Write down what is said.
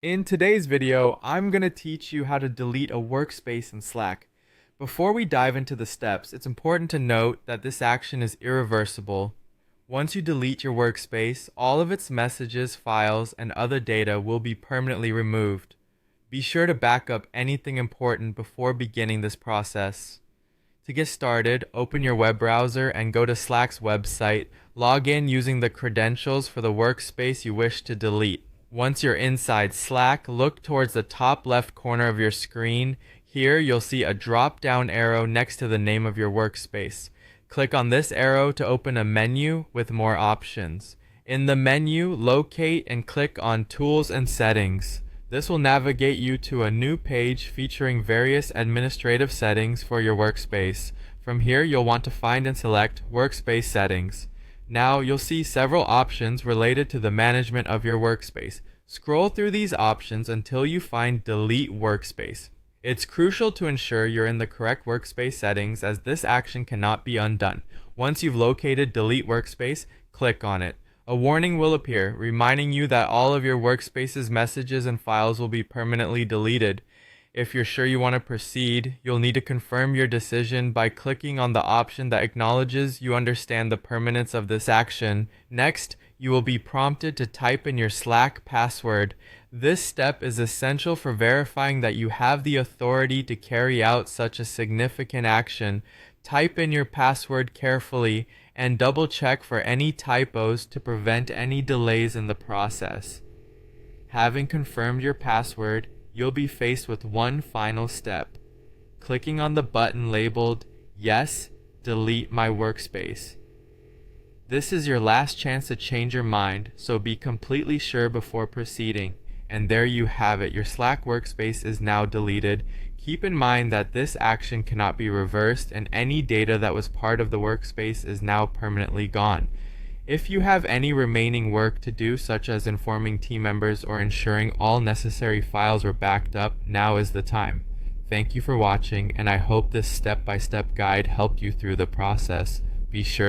In today's video, I'm going to teach you how to delete a workspace in Slack. Before we dive into the steps, it's important to note that this action is irreversible. Once you delete your workspace, all of its messages, files, and other data will be permanently removed. Be sure to back up anything important before beginning this process. To get started, open your web browser and go to Slack's website. Log in using the credentials for the workspace you wish to delete. Once you're inside Slack, look towards the top left corner of your screen. Here you'll see a drop-down arrow next to the name of your workspace. Click on this arrow to open a menu with more options. In the menu, locate and click on Tools and Settings. This will navigate you to a new page featuring various administrative settings for your workspace. From here, you'll want to find and select Workspace Settings. Now, you'll see several options related to the management of your workspace. Scroll through these options until you find Delete Workspace. It's crucial to ensure you're in the correct workspace settings, as this action cannot be undone. Once you've located Delete Workspace, click on it. A warning will appear, reminding you that all of your workspace's messages and files will be permanently deleted. If you're sure you want to proceed, you'll need to confirm your decision by clicking on the option that acknowledges you understand the permanence of this action. Next, you will be prompted to type in your Slack password. This step is essential for verifying that you have the authority to carry out such a significant action. Type in your password carefully and double check for any typos to prevent any delays in the process. Having confirmed your password, you'll be faced with one final step: clicking on the button labeled Yes, Delete My Workspace. This is your last chance to change your mind, so be completely sure before proceeding. And there you have it, your Slack workspace is now deleted. Keep in mind that this action cannot be reversed, and any data that was part of the workspace is now permanently gone. If you have any remaining work to do, such as informing team members or ensuring all necessary files are backed up, now is the time. Thank you for watching, and I hope this step-by-step guide helped you through the process. Be sure to